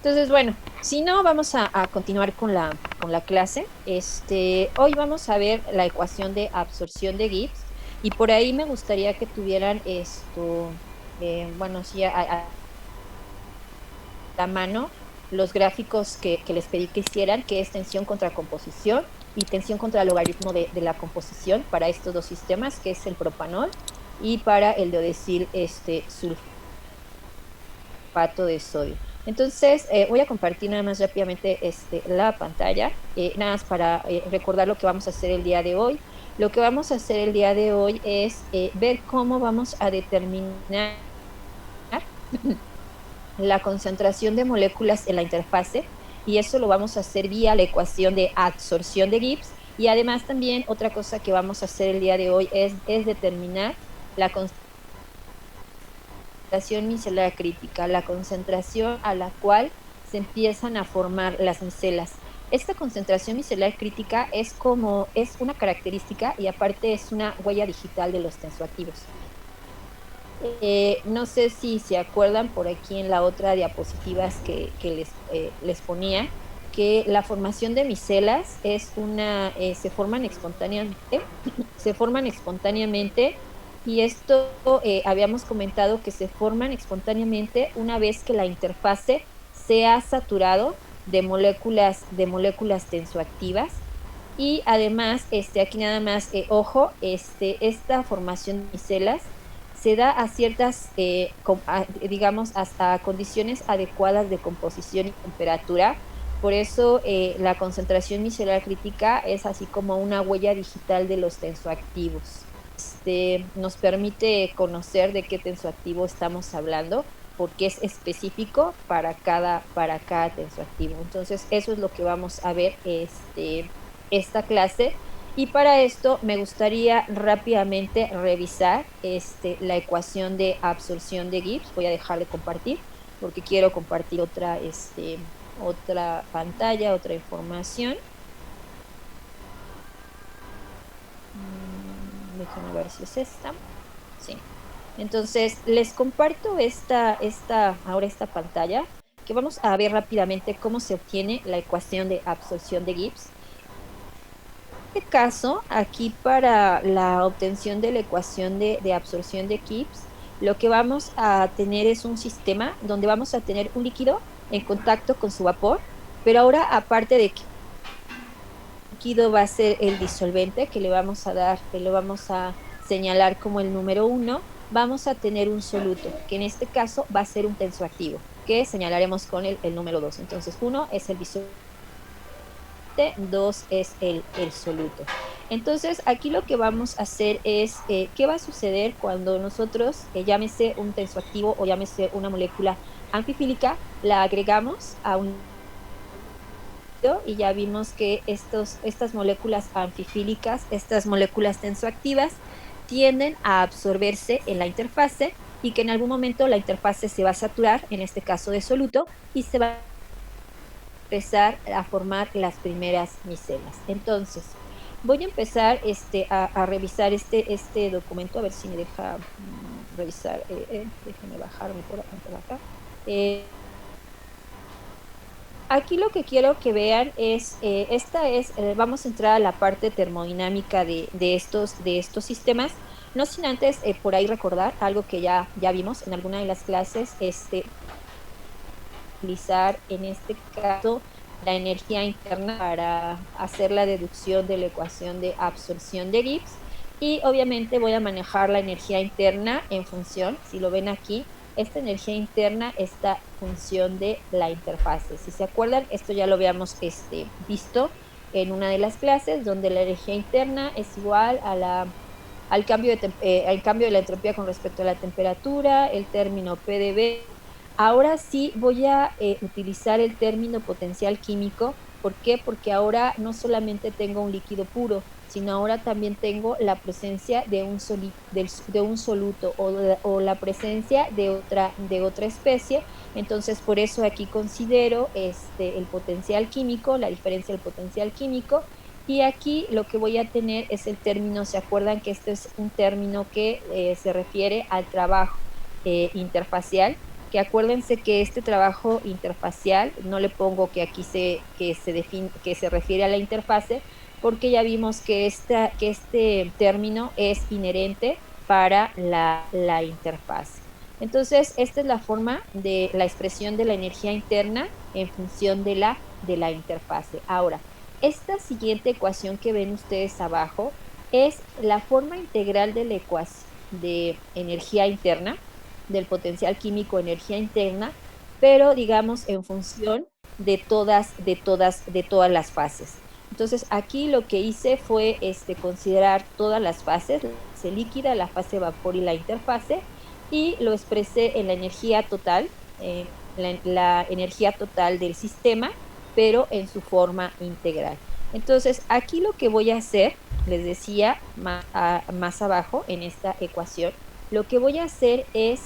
Entonces, bueno, si no, vamos a continuar con la clase. Hoy vamos a ver la ecuación de absorción de Gibbs y por ahí me gustaría que tuvieran bueno, sí, a la mano los gráficos que les pedí que hicieran, que es tensión contra composición y tensión contra logaritmo de la composición para estos dos sistemas, que es el propanol, y para el deodesil sulfato de sodio. Entonces, voy a compartir nada más rápidamente la pantalla, nada más para recordar lo que vamos a hacer el día de hoy. Lo que vamos a hacer el día de hoy es ver cómo vamos a determinar la concentración de moléculas en la interfase, y eso lo vamos a hacer vía la ecuación de absorción de Gibbs. Y además también otra cosa que vamos a hacer el día de hoy es determinar la concentración micelar crítica, la concentración a la cual se empiezan a formar las micelas. Esta concentración micelar crítica es una característica y aparte es una huella digital de los tensoactivos. No sé si se acuerdan por aquí en la otra diapositivas que les ponía, que la formación de micelas se forman espontáneamente, se forman espontáneamente, y esto habíamos comentado que se forman espontáneamente una vez que la interfase se ha saturado de moléculas tensoactivas. Y además, aquí nada más, ojo, esta formación de micelas se da a ciertas, digamos, hasta condiciones adecuadas de composición y temperatura. Por eso la concentración micelar crítica es así como una huella digital de los tensoactivos. Nos permite conocer de qué tensoactivo estamos hablando, porque es específico para cada tensoactivo. Entonces, eso es lo que vamos a ver esta clase. Y para esto me gustaría rápidamente revisar la ecuación de absorción de Gibbs. Voy a dejar de compartir porque quiero compartir otra pantalla, otra información. Déjenme ver si es esta. Sí. Entonces, les comparto ahora esta pantalla, que vamos a ver rápidamente cómo se obtiene la ecuación de absorción de Gibbs. En este caso, aquí para la obtención de la ecuación de absorción de Gibbs, lo que vamos a tener es un sistema donde vamos a tener un líquido en contacto con su vapor, pero ahora aparte de que el líquido va a ser el disolvente que le vamos a dar, que lo vamos a señalar como el número 1, vamos a tener un soluto, que en este caso va a ser un tensoactivo, que señalaremos con el número 2. Entonces, 1 es el disolvente, 2 es el soluto. Entonces, aquí lo que vamos a hacer es, ¿qué va a suceder cuando nosotros, llámese un tensoactivo o llámese una molécula anfifílica, la agregamos a un y ya vimos que estas moléculas anfifílicas, estas moléculas tensoactivas, tienden a absorberse en la interfase y que en algún momento la interfase se va a saturar, en este caso de soluto, y se va a empezar a formar las primeras micelas. Entonces, voy a empezar a revisar este documento, a ver si me deja revisar, déjenme bajarme por acá. Aquí lo que quiero que vean vamos a entrar a la parte termodinámica de estos sistemas, no sin antes por ahí recordar algo que ya vimos en alguna de las clases, utilizar en este caso la energía interna para hacer la deducción de la ecuación de absorción de Gibbs, y obviamente voy a manejar la energía interna en función, si lo ven aquí, esta energía interna está en función de la interfase. Si se acuerdan, esto ya lo habíamos visto en una de las clases, donde la energía interna es igual al cambio de la entropía con respecto a la temperatura, el término PdV. Ahora sí voy a utilizar el término potencial químico. ¿Por qué? Porque ahora no solamente tengo un líquido puro, sino ahora también tengo la presencia de un soluto o la presencia de otra especie. Entonces, por eso aquí considero el potencial químico, la diferencia del potencial químico. Y aquí lo que voy a tener es el término, ¿se acuerdan que este es un término que se refiere al trabajo interfacial? que acuérdense que este trabajo interfacial, no le pongo que aquí que se refiere a la interfase, porque ya vimos que este término es inherente para la interfase. Entonces, esta es la forma de la expresión de la energía interna en función de la interfase. Ahora, esta siguiente ecuación que ven ustedes abajo es la forma integral de la ecuación de energía interna, del potencial químico energía interna, pero digamos en función de todas las fases. Entonces, aquí lo que hice fue considerar todas las fases, la fase líquida, la fase vapor y la interfase, y lo expresé en la energía total, la energía total del sistema, pero en su forma integral. Entonces, aquí lo que voy a hacer, les decía más abajo en esta ecuación, lo que voy a hacer es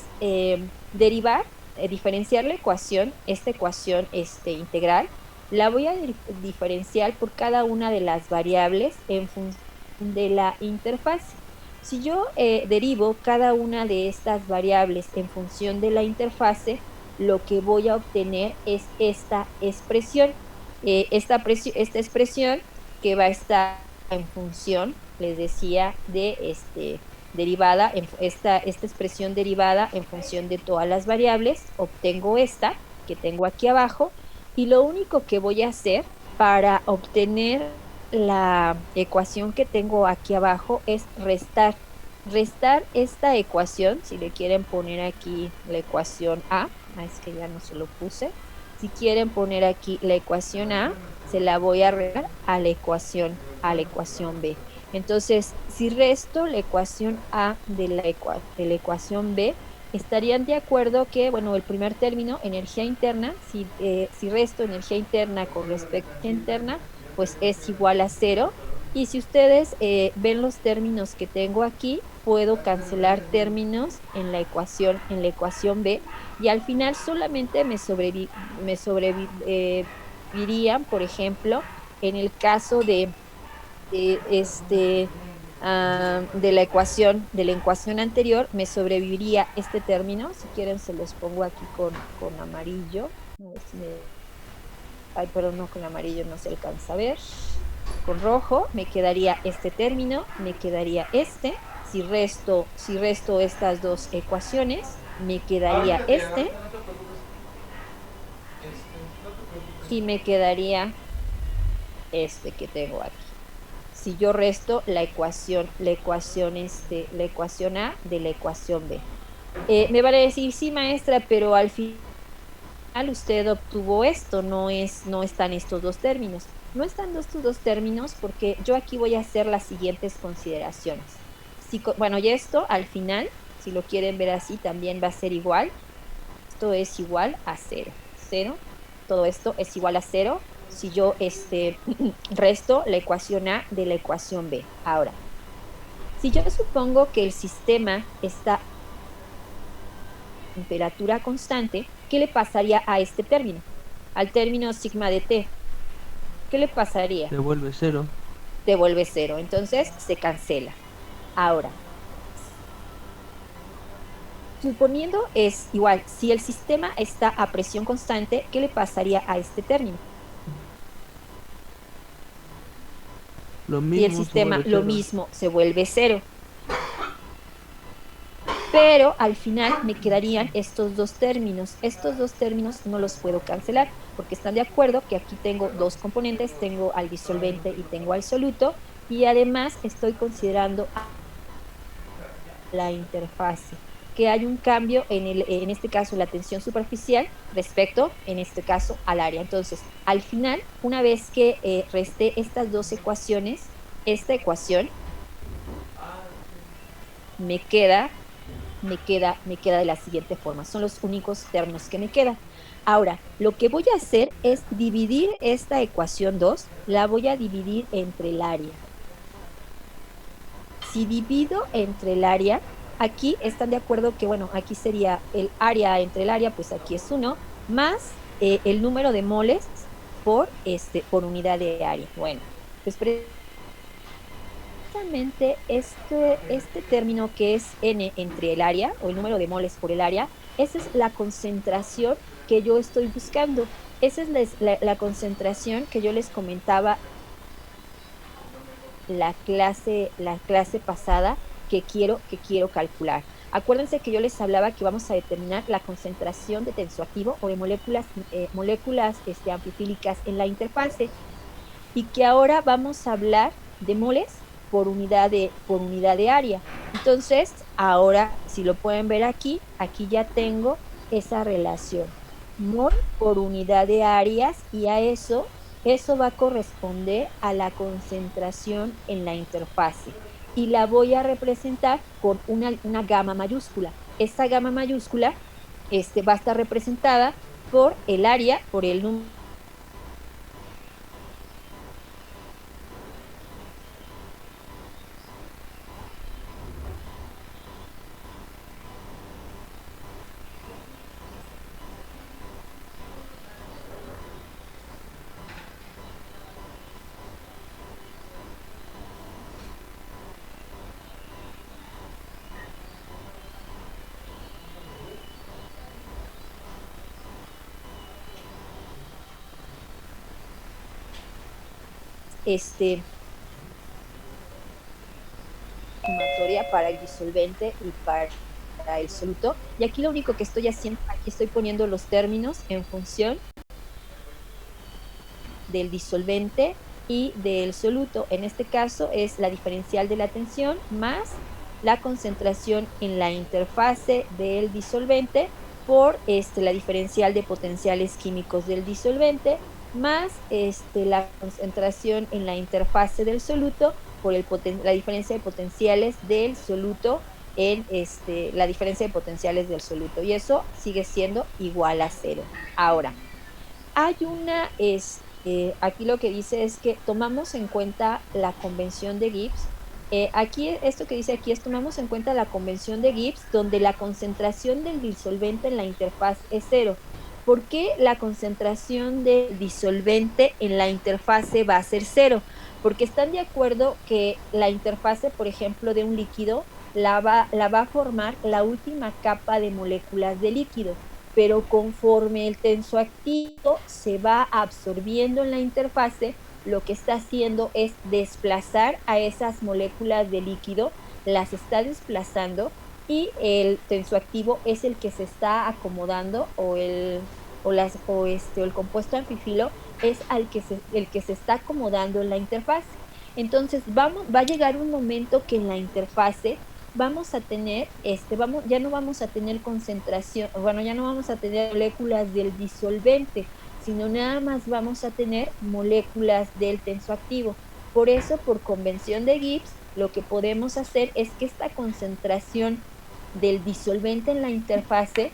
derivar, diferenciar la ecuación, esta ecuación integral, la voy a diferenciar por cada una de las variables en función de la interfase. Si yo derivo cada una de estas variables en función de la interfase, lo que voy a obtener es esta expresión. Esta expresión que va a estar en función, les decía, de derivada, esta expresión derivada en función de todas las variables, obtengo esta que tengo aquí abajo, y lo único que voy a hacer para obtener la ecuación que tengo aquí abajo es restar. Restar esta ecuación, si le quieren poner aquí la ecuación A, es que ya no se lo puse, si quieren poner aquí la ecuación A, se la voy a restar a la ecuación B. Entonces, si resto la ecuación A de de la ecuación B, estarían de acuerdo que, bueno, el primer término, energía interna, si resto energía interna con respecto a energía interna, pues es igual a cero. Y si ustedes ven los términos que tengo aquí, puedo cancelar términos en la ecuación B, y al final solamente me sobrevivirían, por ejemplo, en el caso de, este, de la ecuación anterior, me sobreviviría este término. Si quieren, se los pongo aquí con amarillo. A ver si me... Ay, pero no, con amarillo no se alcanza a ver. Con rojo me quedaría este término, me quedaría este. Si resto estas dos ecuaciones, me quedaría este. Y me quedaría este que tengo aquí. Si yo resto la ecuación A de la ecuación B. Me van a decir, sí, maestra, pero al final usted obtuvo esto, no están estos dos términos. No están estos dos términos porque yo aquí voy a hacer las siguientes consideraciones. Bueno, y esto al final, si lo quieren ver así, también va a ser igual. Esto es igual a cero. Cero. Todo esto es igual a cero si yo resto la ecuación A de la ecuación B. Ahora, si yo supongo que el sistema está a temperatura constante, ¿qué le pasaría a este término? Al término sigma de T. ¿Qué le pasaría? Se vuelve cero. Devuelve cero. Entonces se cancela. Ahora, suponiendo es igual, si el sistema está a presión constante, ¿qué le pasaría a este término? Lo Si el mismo se sistema vuelve lo cero. mismo se vuelve cero. Pero al final me quedarían estos dos términos. Estos dos términos no los puedo cancelar porque están de acuerdo que aquí tengo dos componentes, tengo al disolvente y tengo al soluto, y además estoy considerando la interfase, que hay un cambio en este caso, la tensión superficial respecto, en este caso, al área. Entonces, al final, una vez que resté estas dos ecuaciones, esta ecuación me queda de la siguiente forma. Son los únicos términos que me quedan. Ahora, lo que voy a hacer es dividir esta ecuación 2, la voy a dividir entre el área. Si divido entre el área, aquí están de acuerdo que, bueno, aquí sería el área entre el área, pues aquí es 1, más el número de moles por unidad de área. Bueno, pues justamente este término que es N entre el área, o el número de moles por el área, esa es la concentración que yo estoy buscando. Esa es la concentración que yo les comentaba la clase pasada que quiero calcular. Acuérdense que yo les hablaba que vamos a determinar la concentración de tensoactivo o de moléculas anfifílicas en la interfase, y que ahora vamos a hablar de moles por unidad de área. Entonces, ahora, si lo pueden ver aquí, aquí ya tengo esa relación. Mol por unidad de áreas, y a eso va a corresponder a la concentración en la interfase. Y la voy a representar con una gamma mayúscula. Esta gamma mayúscula va a estar representada por el área, por el número sumatoria para el disolvente y para el soluto. Y aquí lo único que estoy haciendo, aquí estoy poniendo los términos en función del disolvente y del soluto. En este caso es la diferencial de la tensión más la concentración en la interfase del disolvente por la diferencial de potenciales químicos del disolvente más la concentración en la interfase del soluto por la diferencia de potenciales del soluto en la diferencia de potenciales del soluto, y eso sigue siendo igual a 0. Ahora, hay aquí lo que dice es que tomamos en cuenta la convención de Gibbs. Aquí, esto que dice aquí es tomamos en cuenta la convención de Gibbs, donde la concentración del disolvente en la interfaz es 0. ¿Por qué la concentración del disolvente en la interfase va a ser 0? Porque están de acuerdo que la interfase, por ejemplo, de un líquido, la va a formar la última capa de moléculas de líquido, pero conforme el tensoactivo se va absorbiendo en la interfase, lo que está haciendo es desplazar a esas moléculas de líquido, las está desplazando, y el tensoactivo es el que se está acomodando, o el compuesto anfifilo es el que se está acomodando en la interfase. Entonces va a llegar un momento que en la interfase vamos a tener, ya no vamos a tener concentración, bueno, ya no vamos a tener moléculas del disolvente, sino nada más vamos a tener moléculas del tensoactivo. Por eso, por convención de Gibbs, lo que podemos hacer es que esta concentración del disolvente en la interfase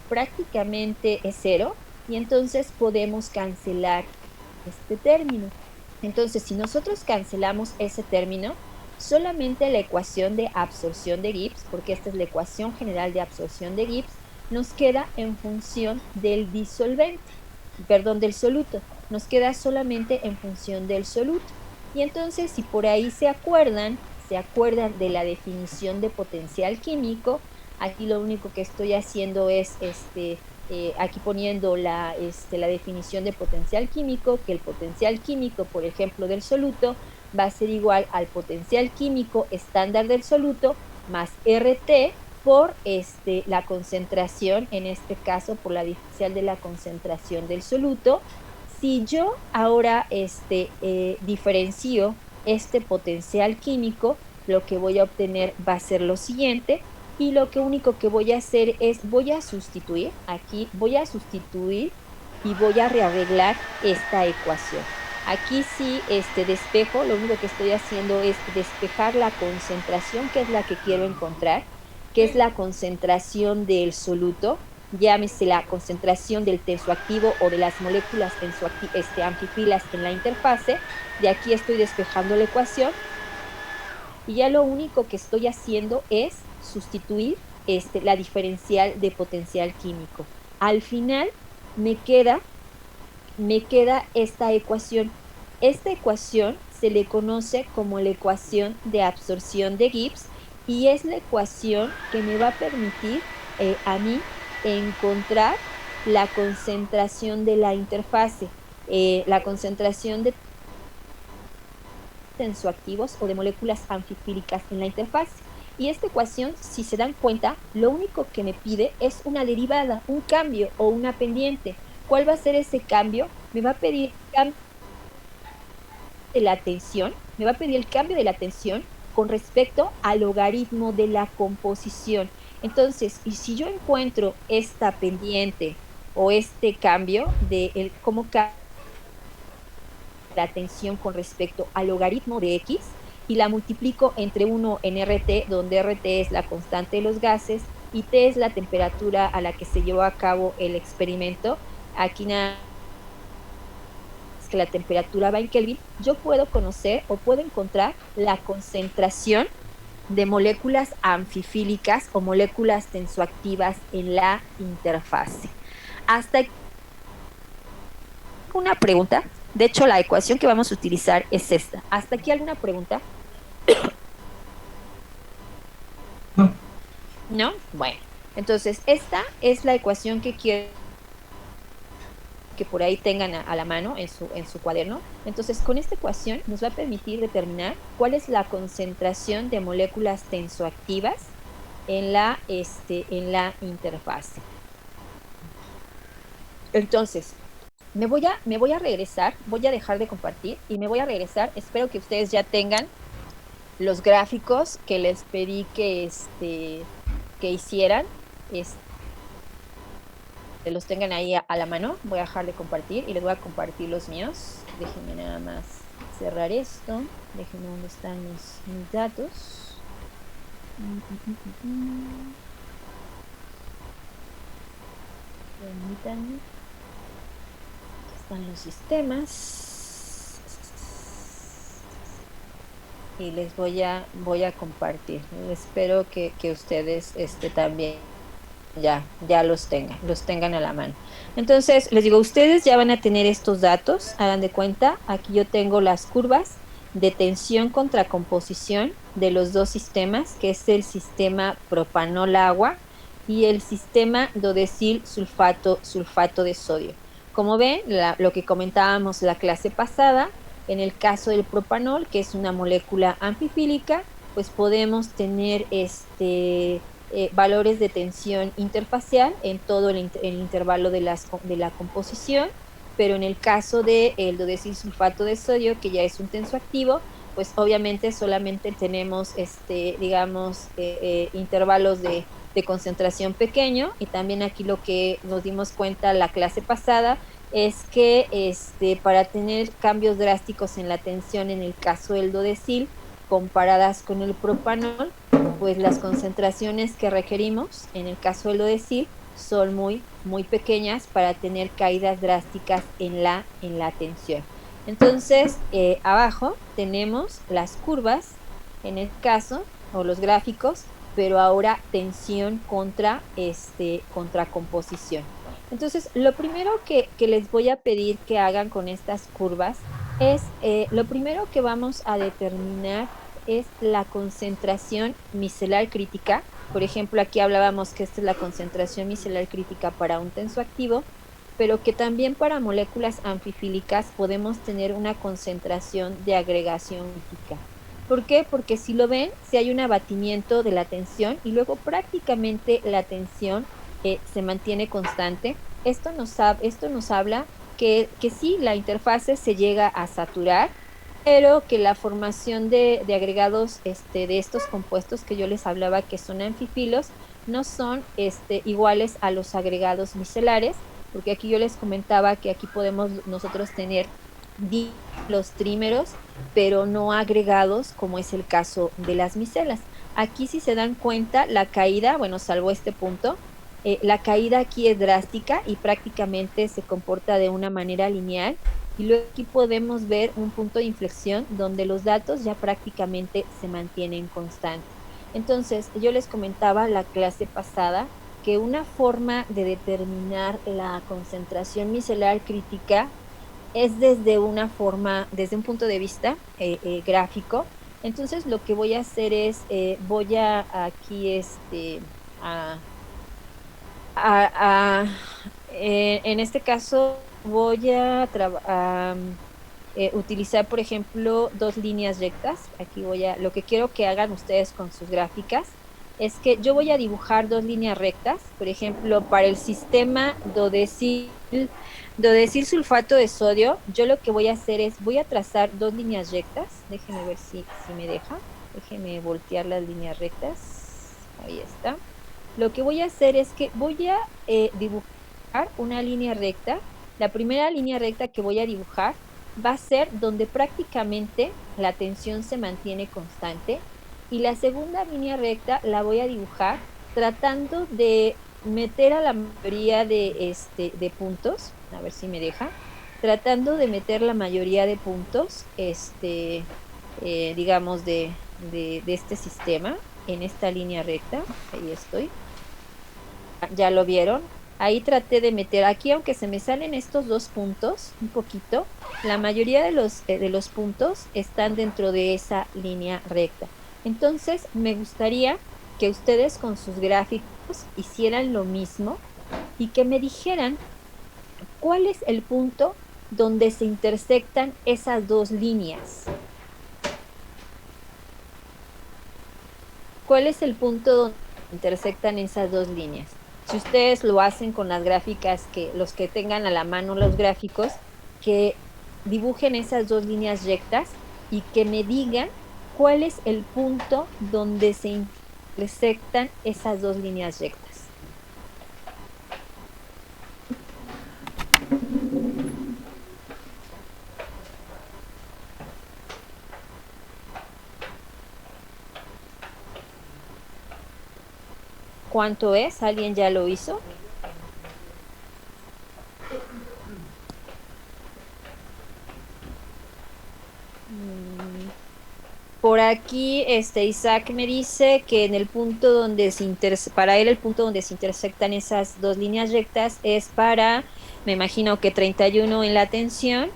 prácticamente es 0, y entonces podemos cancelar este término. Entonces, si nosotros cancelamos ese término, solamente la ecuación de absorción de Gibbs, porque esta es la ecuación general de absorción de Gibbs, nos queda en función del disolvente, perdón, del soluto, nos queda solamente en función del soluto. Y entonces, si por ahí se acuerdan de la definición de potencial químico, aquí lo único que estoy haciendo es aquí poniendo la definición de potencial químico, que el potencial químico, por ejemplo, del soluto, va a ser igual al potencial químico estándar del soluto más RT por la concentración, en este caso por la diferencial de la concentración del soluto. Si yo ahora diferencio este potencial químico, lo que voy a obtener va a ser lo siguiente, y lo único que voy a hacer es voy a sustituir y voy a rearreglar esta ecuación. Aquí sí despejo, lo único que estoy haciendo es despejar la concentración, que es la que quiero encontrar, que es la concentración del soluto, llámese la concentración del tensoactivo o de las moléculas anfifilas en la interfase. De aquí estoy despejando la ecuación, y ya lo único que estoy haciendo es sustituir la diferencial de potencial químico. Al final me queda esta ecuación. Esta ecuación, se le conoce como la ecuación de absorción de Gibbs y es la ecuación que me va a permitir a mí encontrar la concentración de la interfase, la concentración de tensoactivos o de moléculas anfifílicas en la interfaz. Y esta ecuación, si se dan cuenta, lo único que me pide es una derivada, un cambio o una pendiente. ¿Cuál va a ser ese cambio? Me va a pedir cambio de la tensión, me va a pedir el cambio de la tensión con respecto al logaritmo de la composición. Entonces, y si yo encuentro esta pendiente o este cambio de cómo cambia la tensión con respecto al logaritmo de X y la multiplico entre 1 en RT, donde RT es la constante de los gases y T es la temperatura a la que se llevó a cabo el experimento. Aquí nada que la temperatura va en Kelvin, yo puedo conocer o puedo encontrar la concentración de moléculas anfifílicas o moléculas tensoactivas en la interfase. Hasta una pregunta. De hecho, la ecuación que vamos a utilizar es esta. ¿Hasta aquí alguna pregunta? ¿No? Bueno, entonces esta es la ecuación que quiero que por ahí tengan a la mano en su cuaderno. Entonces, con esta ecuación nos va a permitir determinar cuál es la concentración de moléculas tensoactivas en la interfase. Entonces, me voy a regresar, voy a dejar de compartir y me voy a regresar. Espero que ustedes ya tengan los gráficos que les pedí que hicieran. Los tengan ahí a la mano. Voy a dejar de compartir y les voy a compartir los míos. Déjenme nada más cerrar esto. Déjenme dónde están mis datos. Permítanme. Aquí están los sistemas. Y les voy a compartir. Espero que ustedes también ya los tengan a la mano. Entonces, les digo, ustedes ya van a tener estos datos, hagan de cuenta, aquí yo tengo las curvas de tensión contra composición de los dos sistemas, que es el sistema propanol-agua y el sistema dodecil-sulfato de sodio. Como ven, lo que comentábamos la clase pasada, en el caso del propanol, que es una molécula anfifílica, pues podemos tener valores de tensión interfacial en todo el intervalo de la composición, pero en el caso del dodecilsulfato de sodio, que ya es un tensoactivo, pues obviamente solamente tenemos, intervalos de concentración pequeño, y también aquí lo que nos dimos cuenta la clase pasada es que para tener cambios drásticos en la tensión en el caso del dodecil, comparadas con el propanol, pues las concentraciones que requerimos en el caso del dodecil son muy, muy pequeñas para tener caídas drásticas en la tensión. Entonces, abajo tenemos las curvas, en el caso, o los gráficos, pero ahora tensión contra composición. Entonces, lo primero que les voy a pedir que hagan con estas curvas es, lo primero que vamos a determinar es la concentración micelar crítica. Por ejemplo, aquí hablábamos que esta es la concentración micelar crítica para un tensoactivo, pero que también para moléculas anfifílicas podemos tener una concentración de agregación crítica. ¿Por qué? Porque si lo ven, si hay un abatimiento de la tensión y luego prácticamente la tensión se mantiene constante, esto nos habla que sí, la interfase se llega a saturar, pero que la formación de agregados de estos compuestos que yo les hablaba que son anfifilos no son iguales a los agregados micelares, porque aquí yo les comentaba que aquí podemos nosotros tener los trímeros, pero no agregados como es el caso de las micelas. Aquí si se dan cuenta la caída, bueno, salvo este punto, la caída aquí es drástica y prácticamente se comporta de una manera lineal. Y luego aquí podemos ver un punto de inflexión donde los datos ya prácticamente se mantienen constantes. Entonces, yo les comentaba la clase pasada que una forma de determinar la concentración micelar crítica es desde una forma, desde un punto de vista gráfico. Entonces lo que voy a hacer es, voy a aquí a, en este caso voy a utilizar, por ejemplo, dos líneas rectas. Aquí lo que quiero que hagan ustedes con sus gráficas es que yo voy a dibujar dos líneas rectas, por ejemplo, para el sistema dodesil sulfato de sodio, yo lo que voy a hacer es, voy a trazar dos líneas rectas. Déjenme ver si me deja. Déjenme voltear las líneas rectas. Ahí está. Lo que voy a hacer es que voy a dibujar una línea recta. La primera línea recta que voy a dibujar va a ser donde prácticamente la tensión se mantiene constante, y la segunda línea recta la voy a dibujar tratando de meter a la mayoría de puntos, a ver si me deja, tratando de meter la mayoría de puntos, digamos, de este sistema en esta línea recta. Ahí estoy. Ya lo vieron. Ahí traté de meter aquí, aunque se me salen estos dos puntos un poquito, la mayoría de los puntos están dentro de esa línea recta. Entonces, me gustaría que ustedes con sus gráficos hicieran lo mismo y que me dijeran cuál es el punto donde se intersectan esas dos líneas. ¿Cuál es el punto donde intersectan esas dos líneas? Si ustedes lo hacen con las gráficas, que los que tengan a la mano los gráficos, que dibujen esas dos líneas rectas y que me digan cuál es el punto donde se intersectan esas dos líneas rectas. ¿Cuánto es? ¿Alguien ya lo hizo? Por aquí, Isaac me dice que en el punto donde para él el punto donde se intersectan esas dos líneas rectas es para, me imagino que 31 en la tensión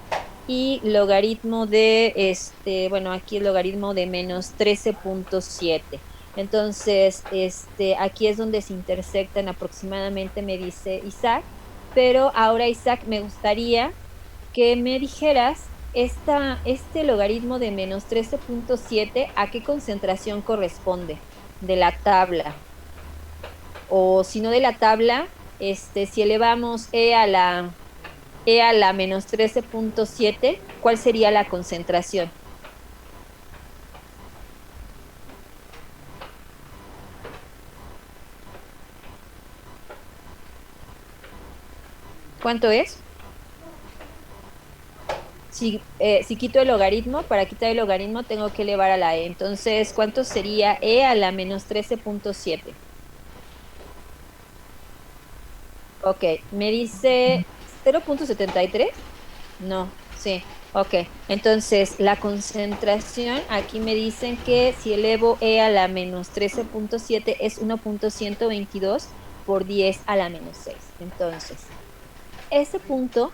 y logaritmo bueno, aquí el logaritmo de menos 13.7. Entonces, aquí es donde se intersectan aproximadamente, me dice Isaac. Pero ahora, Isaac, me gustaría que me dijeras este logaritmo de menos 13.7, ¿a qué concentración corresponde de la tabla? O si no de la tabla, si elevamos e a la menos 13.7, ¿cuál sería la concentración? ¿Cuánto es? Si quito el logaritmo, para quitar el logaritmo tengo que elevar a la e. Entonces, ¿cuánto sería e a la menos 13.7? Ok, me dice 0.73. No, sí, ok. Entonces, la concentración, aquí me dicen que si elevo e a la menos 13.7 es 1.122 por 10 a la menos 6. Entonces, ese punto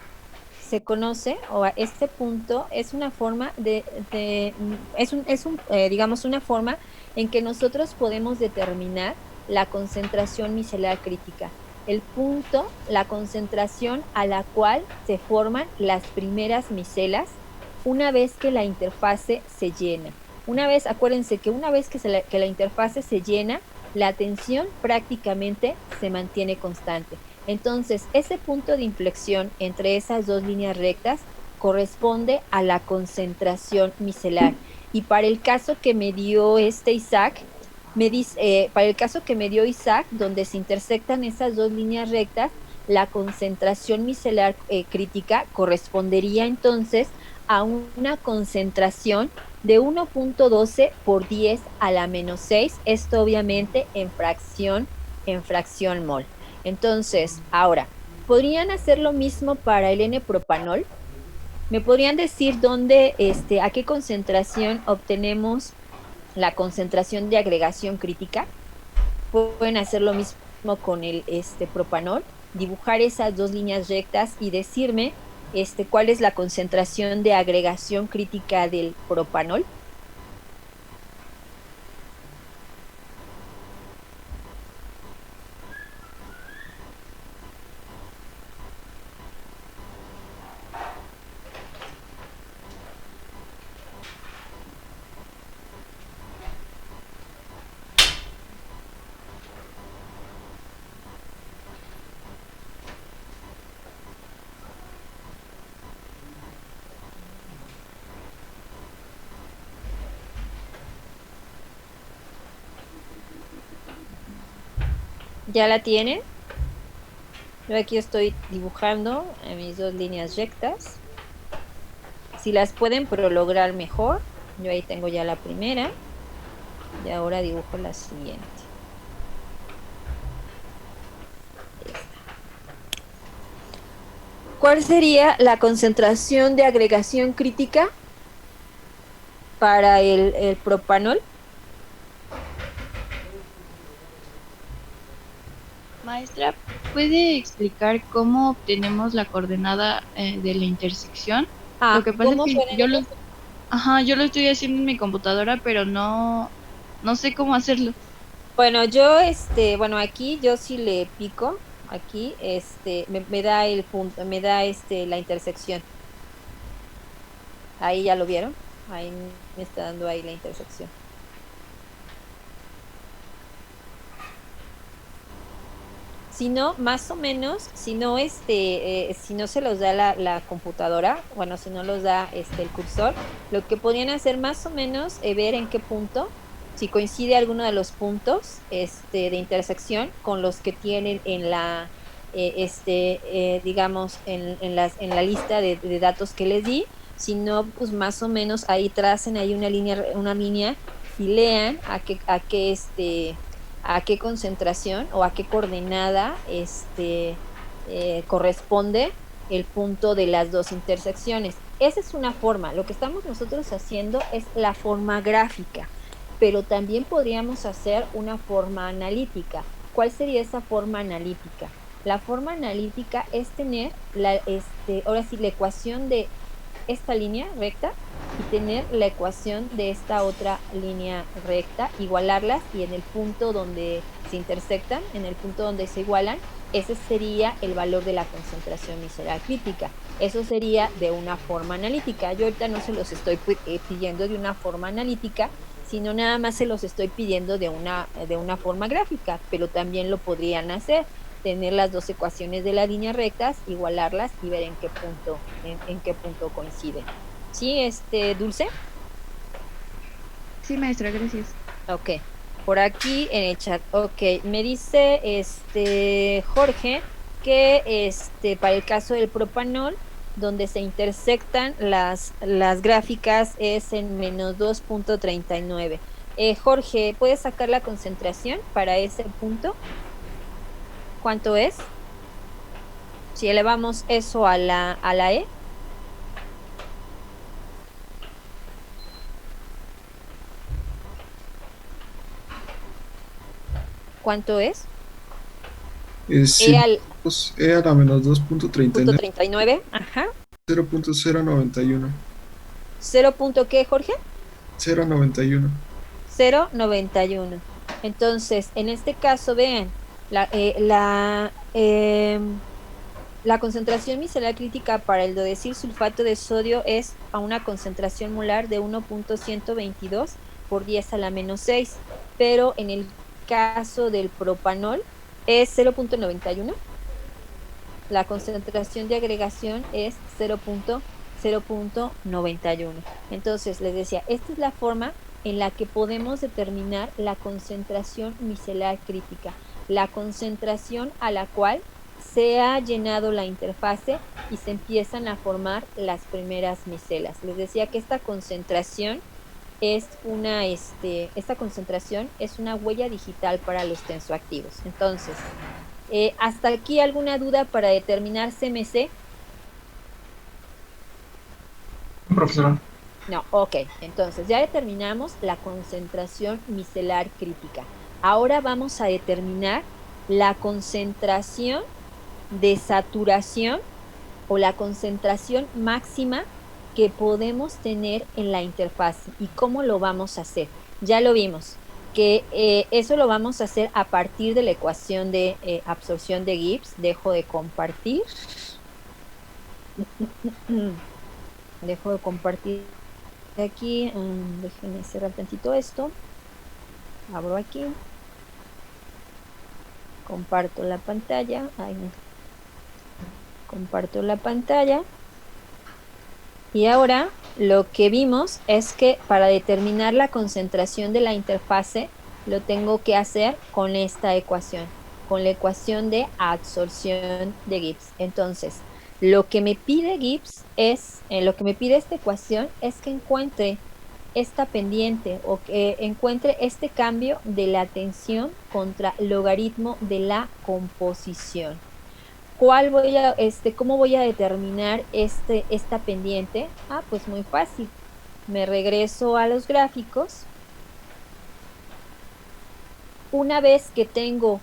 se conoce, este punto es una forma digamos, una forma en que nosotros podemos determinar la concentración micelar crítica. El punto, la concentración a la cual se forman las primeras micelas una vez que la interfase se llena. Acuérdense que una vez que la interfase se llena, la tensión prácticamente se mantiene constante. Entonces, ese punto de inflexión entre esas dos líneas rectas corresponde a la concentración micelar. Y para el caso que me dio Isaac, para el caso que me dio Isaac, donde se intersectan esas dos líneas rectas, la concentración micelar crítica correspondería entonces a una concentración de 1.12 por 10 a la menos 6, esto obviamente en fracción mol. Entonces, ahora, ¿podrían hacer lo mismo para el N-propanol? ¿Me podrían decir a qué concentración obtenemos la concentración de agregación crítica? Pueden hacer lo mismo con el propanol, dibujar esas dos líneas rectas y decirme cuál es la concentración de agregación crítica del propanol. ¿Ya la tienen? Yo aquí estoy dibujando mis dos líneas rectas. Si las pueden prolongar mejor, yo ahí tengo ya la primera y ahora dibujo la siguiente. Esta. ¿Cuál sería la concentración de agregación crítica para el propanol? Maestra, ¿puede explicar cómo obtenemos la coordenada de la intersección? Lo que pasa es ¿Cómo que pueden? yo lo estoy haciendo en mi computadora, pero no sé cómo hacerlo. Bueno, bueno, aquí yo sí le pico, aquí, me da el punto, me da la intersección. Ahí ya lo vieron, ahí me está dando ahí la intersección. Si no, más o menos, si no se los da la computadora, bueno, si no los da el cursor, lo que podrían hacer más o menos es ver en qué punto, si coincide alguno de los puntos de intersección con los que tienen en digamos, en la lista de datos que les di, si no, pues más o menos ahí tracen ahí una línea y lean a qué concentración o a qué coordenada corresponde el punto de las dos intersecciones. Esa es una forma. Lo que estamos nosotros haciendo es la forma gráfica, pero también podríamos hacer una forma analítica. ¿Cuál sería esa forma analítica? La forma analítica es tener ahora sí, la ecuación de esta línea recta y tener la ecuación de esta otra línea recta, igualarlas y en el punto donde se intersectan, en el punto donde se igualan, ese sería el valor de la concentración micelar crítica. Eso sería de una forma analítica. Yo ahorita no se los estoy pidiendo de una forma analítica, sino nada más se los estoy pidiendo de una forma gráfica, pero también lo podrían hacer, tener las dos ecuaciones de las líneas rectas, igualarlas y ver en qué punto coinciden. ¿Sí, Dulce? Sí, maestra, gracias. Ok. Por aquí en el chat. Ok. Me dice Jorge que para el caso del propanol, donde se intersectan las gráficas es en menos 2,39. Jorge, ¿puedes sacar la concentración para ese punto? ¿Cuánto es? Si elevamos eso a la E, ¿cuánto es? Es E al E a la menos 2,39, 0,39, ajá. 0,091. ¿Cero punto qué, Jorge? 0,91. 0,91. Entonces, en este caso, vean, la, eh, la, em, la concentración micelar crítica para el dodecil sulfato de sodio es a una concentración molar de 1,122 por 10 a la menos 6, pero en el caso del propanol es 0,91. La concentración de agregación es 0,091. Entonces, les decía, esta es la forma en la que podemos determinar la concentración micelar crítica, la concentración a la cual se ha llenado la interfase y se empiezan a formar las primeras micelas. Les decía que esta concentración es una huella digital para los tensoactivos. Entonces, ¿hasta aquí alguna duda para determinar CMC? Profesora. No, ok. Entonces ya determinamos la concentración micelar crítica. Ahora vamos a determinar la concentración de saturación o la concentración máxima que podemos tener en la interfaz. ¿Y cómo lo vamos a hacer? Ya lo vimos, que eso lo vamos a hacer a partir de la ecuación de absorción de Gibbs. Dejo de compartir. Dejo de compartir aquí. Déjenme cerrar tantito esto. Abro aquí. Comparto la pantalla. Ay, no. Comparto la pantalla. Y ahora lo que vimos es que para determinar la concentración de la interfase lo tengo que hacer con esta ecuación, con la ecuación de absorción de Gibbs. Entonces, lo que me pide Gibbs es, lo que me pide esta ecuación es que encuentre esta pendiente o que encuentre este cambio de la tensión contra logaritmo de la composición. ¿Cómo voy a determinar esta pendiente? Pues muy fácil. Me regreso a los gráficos. Una vez que tengo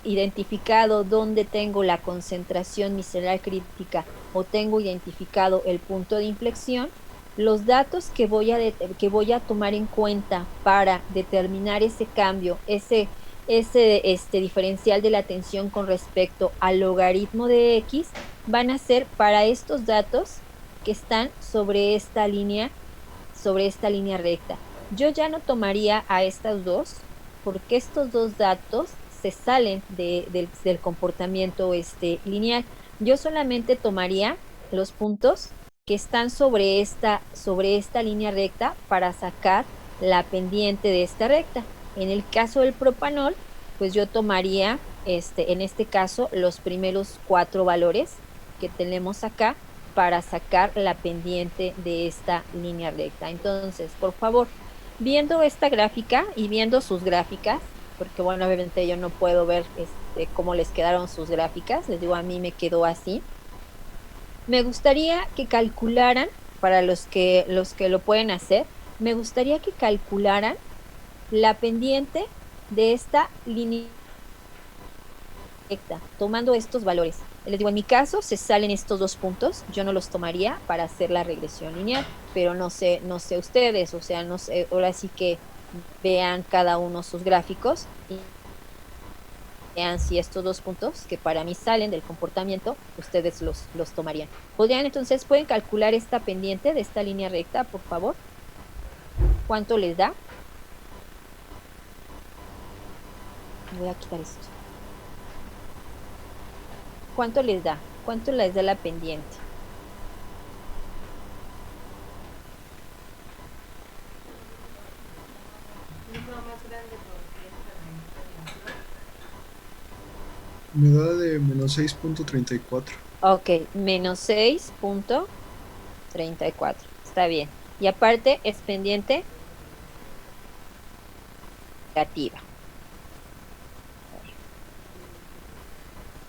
identificado dónde tengo la concentración micelar crítica o tengo identificado el punto de inflexión, los datos que voy a tomar en cuenta para determinar ese cambio, ese diferencial de la tensión con respecto al logaritmo de X, van a ser para estos datos que están sobre esta línea recta. Yo ya no tomaría a estas dos, porque estos dos datos se salen del comportamiento lineal. Yo solamente tomaría los puntos que están sobre esta línea recta para sacar la pendiente de esta recta. En el caso del propanol, pues yo tomaría, en este caso, los primeros 4 valores que tenemos acá para sacar la pendiente de esta línea recta. Entonces, por favor, viendo esta gráfica y viendo sus gráficas, porque bueno, obviamente yo no puedo ver cómo les quedaron sus gráficas, les digo, a mí me quedó así. Me gustaría que calcularan, para los que lo pueden hacer, me gustaría que calcularan la pendiente de esta línea recta, tomando estos valores. Les digo, en mi caso se salen estos 2 puntos, yo no los tomaría para hacer la regresión lineal, pero no sé ustedes, o sea, no sé, ahora sí que vean cada uno sus gráficos y vean si estos 2 puntos que para mí salen del comportamiento, ustedes los tomarían. Pueden calcular esta pendiente de esta línea recta, por favor. ¿Cuánto les da? Voy a quitar esto. ¿Cuánto les da? ¿Cuánto les da la pendiente? Me da de menos 6.34. Ok, menos 6.34. Está bien. Y aparte es pendiente negativa.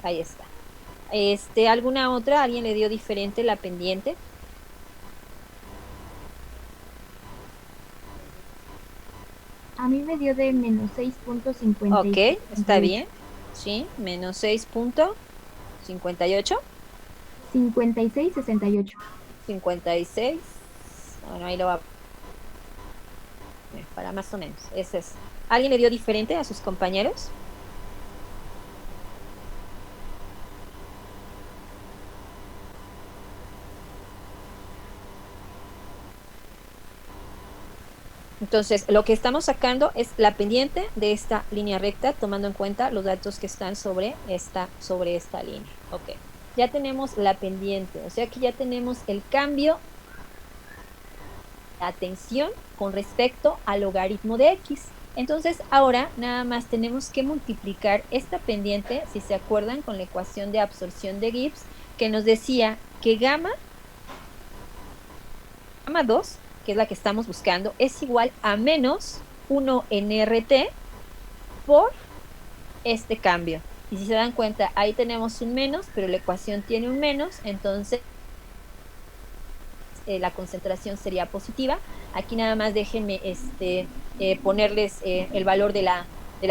Ahí está. ¿Alguna otra? ¿Alguien le dio diferente la pendiente? A mí me dio de menos 6.50. Ok, está bien. Sí, menos 6.58. 56.68. 56. Bueno, ahí lo va. Para más o menos. Ese es. ¿Alguien le dio diferente a sus compañeros? Entonces, lo que estamos sacando es la pendiente de esta línea recta, tomando en cuenta los datos que están sobre esta línea. Ok, ya tenemos la pendiente, o sea que ya tenemos el cambio de la tensión con respecto al logaritmo de X. Entonces, ahora nada más tenemos que multiplicar esta pendiente, si se acuerdan, con la ecuación de absorción de Gibbs, que nos decía que gamma 2, que es la que estamos buscando, es igual a menos 1 nRT por este cambio. Y si se dan cuenta, ahí tenemos un menos, pero la ecuación tiene un menos, entonces la concentración sería positiva. Aquí nada más déjenme ponerles el valor de la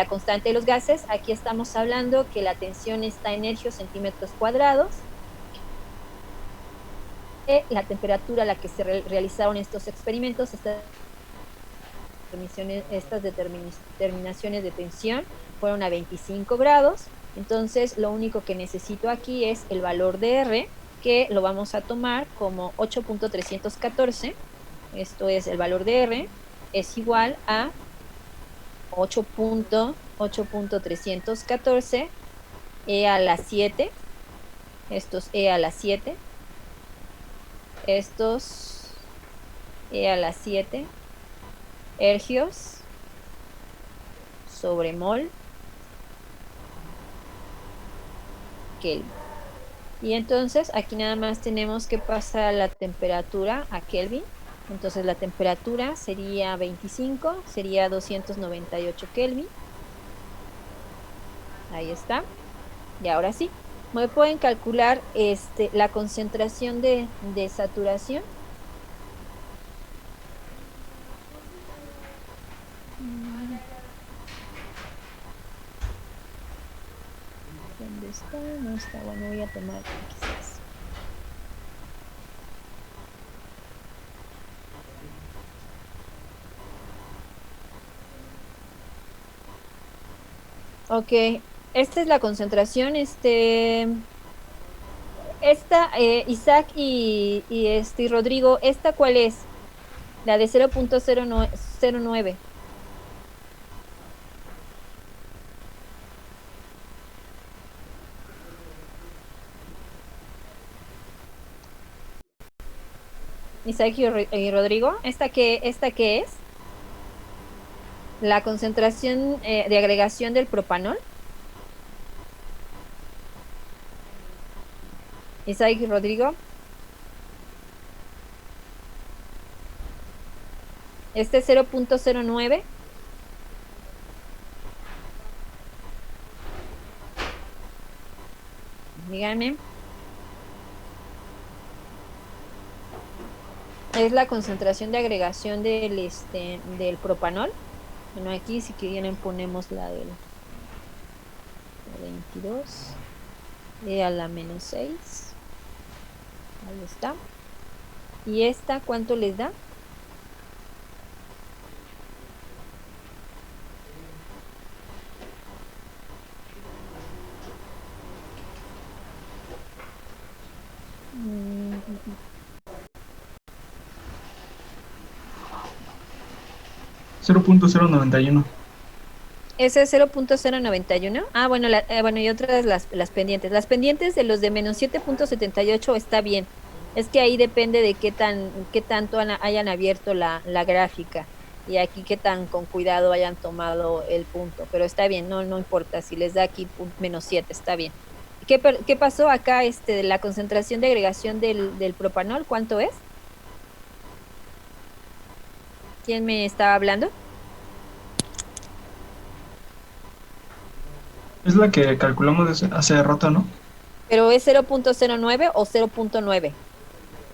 constante de los gases. Aquí estamos hablando que la tensión está en ergios centímetros cuadrados. la temperatura a la que se realizaron estos experimentos, estas determinaciones de tensión fueron a 25 grados. Entonces lo único que necesito aquí es el valor de R, que lo vamos a tomar como 8.314. Esto es el valor de R, es igual a 8.314 E a la 7. Estos E a la 7. Estos E a la 7 ergios sobre mol Kelvin. Y entonces aquí nada más tenemos que pasar la temperatura a Kelvin. Entonces la temperatura sería 25, sería 298 Kelvin. Ahí está. Y ahora sí, me pueden calcular la concentración de saturación. ¿Dónde está? No está. Bueno, voy a tomar quizás. Ok, esta es la concentración. Isaac y Rodrigo, ¿esta cuál es? La de 0.09. Isaac y Rodrigo, ¿esta qué es? La concentración de agregación del propanol. Isaac y Rodrigo. Este es 0.09. Díganme. Es la concentración de agregación del propanol. Bueno, aquí si quieren ponemos la del 22 a la menos 6. Ahí está. ¿Y esta cuánto les da? $0.091. Ese es 0.091. Ah, bueno, bueno, y otras las pendientes. Las pendientes de los de menos 7.78 está bien. Es que ahí depende de qué tanto hayan abierto la gráfica. Y aquí qué tan con cuidado hayan tomado el punto. Pero está bien, no importa. Si les da aquí menos 7, está bien. ¿Qué pasó acá de la concentración de agregación del propanol? ¿Cuánto es? ¿Quién me estaba hablando? Es la que calculamos hace rato, ¿no? ¿Pero es 0.09 o 0.9?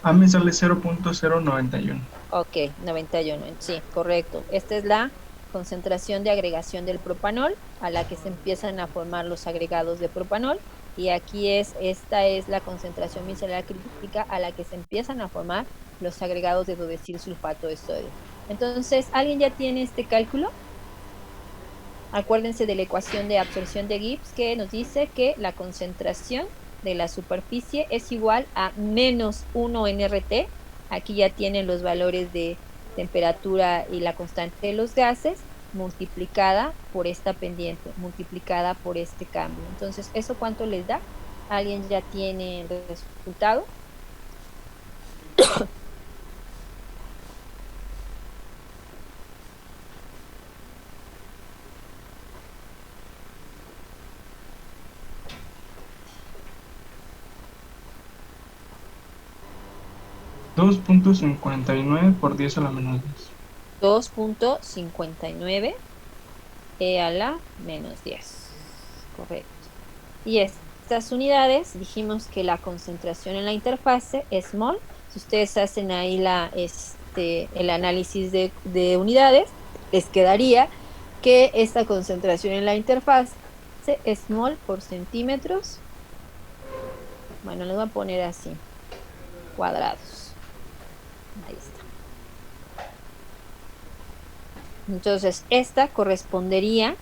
A mí sale 0.091. Ok, 91, sí, correcto. Esta es la concentración de agregación del propanol a la que se empiezan a formar los agregados de propanol. Y aquí esta es la concentración micelar crítica a la que se empiezan a formar los agregados de dodecil sulfato de sodio. Entonces, ¿alguien ya tiene este cálculo? Acuérdense de la ecuación de absorción de Gibbs que nos dice que la concentración de la superficie es igual a menos 1 nRT. Aquí ya tienen los valores de temperatura y la constante de los gases multiplicada por esta pendiente, multiplicada por este cambio. Entonces, ¿eso cuánto les da? ¿Alguien ya tiene el resultado? 2.59 por 10 a la menos 10. 2.59 e a la menos 10. Correcto. Y estas unidades, dijimos que la concentración en la interfase es mol. Si ustedes hacen ahí el análisis de unidades, les quedaría que esta concentración en la interfase es mol por centímetros. Bueno, les voy a poner así. cuadrados. Ahí está. Entonces, esta correspondería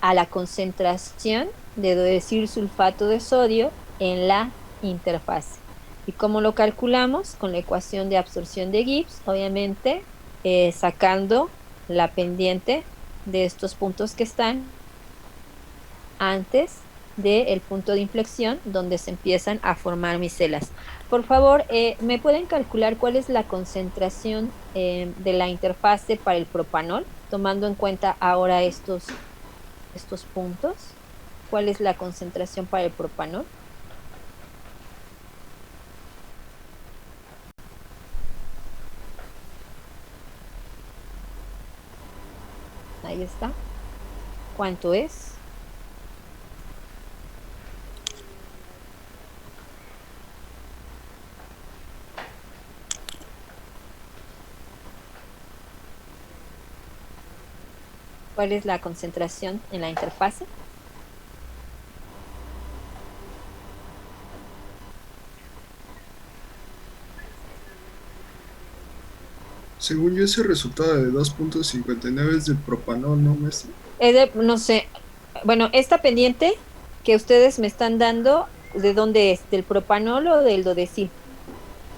a la concentración de dodesilsulfato de sodio en la interfase. ¿Y cómo lo calculamos? Con la ecuación de absorción de Gibbs, obviamente, sacando la pendiente de estos puntos que están antes del punto de inflexión donde se empiezan a formar micelas. Por favor, ¿me pueden calcular cuál es la concentración de la interfase para el propanol? Tomando en cuenta ahora estos puntos. ¿Cuál es la concentración para el propanol? Ahí está. ¿Cuánto es? ¿Cuál es la concentración en la interfase? Según yo, ese resultado de 2.59 es del propanol, ¿no, maestro? No sé. Bueno, esta pendiente que ustedes me están dando, ¿de dónde es? ¿Del propanol o del dodesil?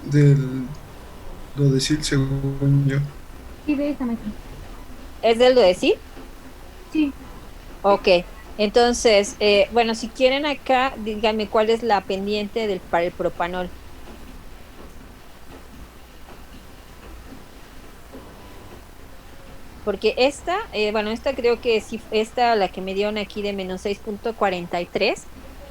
Del dodesil, según yo. Sí, de esa maestra. ¿Es del dodesil? Sí. Ok. Entonces, bueno, si quieren acá, díganme cuál es la pendiente para el propanol. Porque esta, bueno, esta creo que sí, esta, la que me dieron aquí de menos 6.43,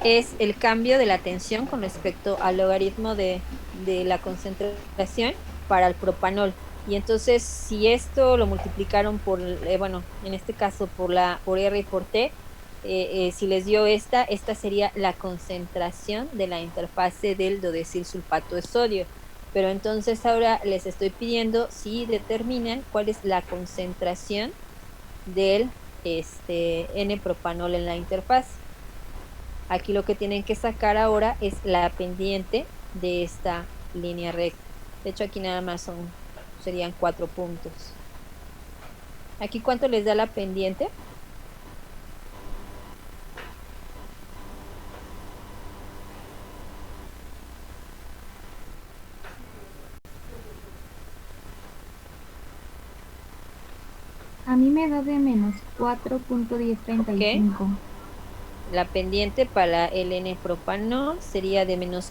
es el cambio de la tensión con respecto al logaritmo de la concentración para el propanol. Y entonces, si esto lo multiplicaron por, bueno, en este caso por R y por T, si les dio esta sería la concentración de la interfase del dodesilsulfato de sodio. Pero entonces ahora les estoy pidiendo si determinan cuál es la concentración del N-propanol en la interfaz. Aquí lo que tienen que sacar ahora es la pendiente de esta línea recta. De hecho, aquí nada más serían 4 puntos. ¿Aquí cuánto les da la pendiente? A mí me da de menos 4.1035. Ok. La pendiente para el N-propanol sería de menos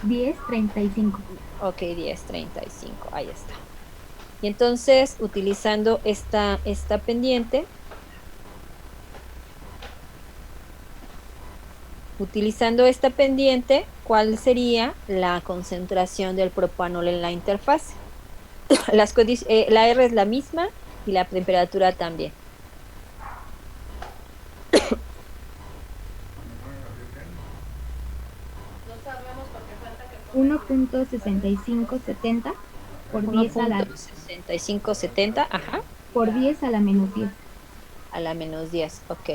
1035. Ok, 1035, ahí está. Y entonces, utilizando esta pendiente, ¿cuál sería la concentración del propanol en la interfase? La R es la misma y la temperatura también. 1.6570 por 10 a la 1.6570, ajá, por 10 a la menos 10. a la menos 10, ok.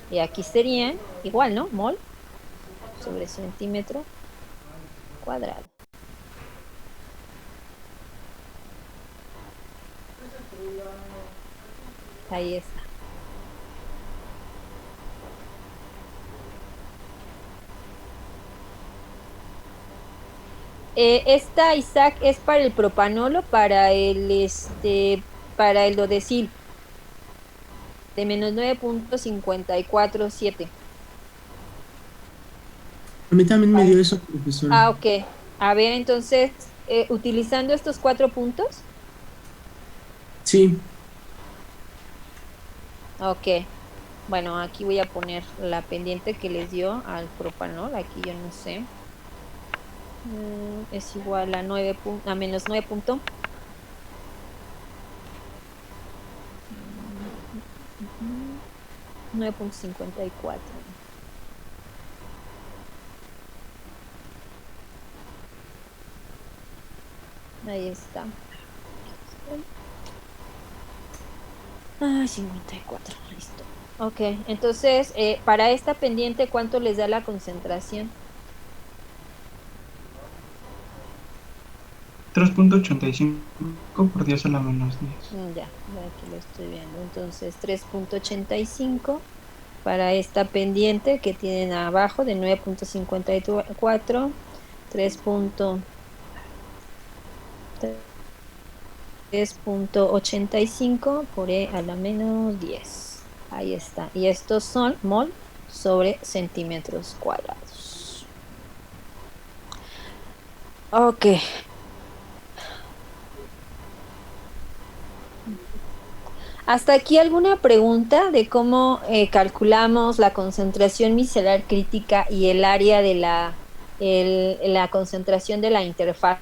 Y aquí serían igual, ¿no? Mol sobre centímetro cuadrado. Ahí está. Esta, Isaac, es para el propanolo, para el dodesil de menos 9.547. A mí también me dio eso, profesor. Ah, ok. A ver, entonces, utilizando estos 4 puntos. Sí. Ok. Bueno, aquí voy a poner la pendiente que les dio al propanol. Aquí yo no sé. Es igual a menos 9 punto. Mm, 9.54. Ahí está. Ah, 54, listo. Ok, entonces, para esta pendiente, ¿cuánto les da la concentración? 3.85 por 10 a la menos 10. Ya, aquí lo estoy viendo. Entonces 3.85 para esta pendiente que tienen abajo de 9.54, 3.85 por E a la menos 10. Ahí está. Y estos son mol sobre centímetros cuadrados. Ok. ¿Hasta aquí alguna pregunta de cómo calculamos la concentración micelar crítica y el área de la concentración de la interfaz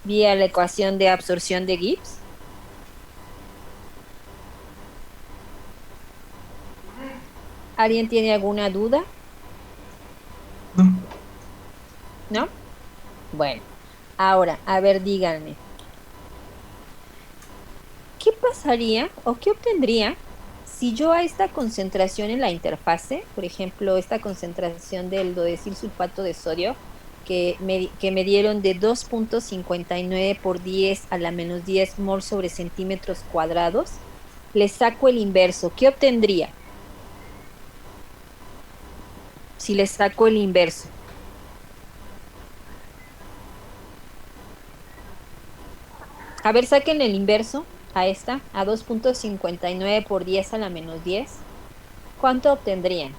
vía la ecuación de absorción de Gibbs? ¿Alguien tiene alguna duda? No. ¿No? Bueno, ahora, a ver, díganme. ¿Qué pasaría o qué obtendría si yo a esta concentración en la interfase, por ejemplo, esta concentración del dodecilsulfato de sodio, que me dieron de 2.59 por 10 a la menos 10 mol sobre centímetros cuadrados, le saco el inverso? ¿Qué obtendría si le saco el inverso? A ver, saquen el inverso a esta, a 2.59 por 10 a la menos 10. ¿Cuánto obtendrían?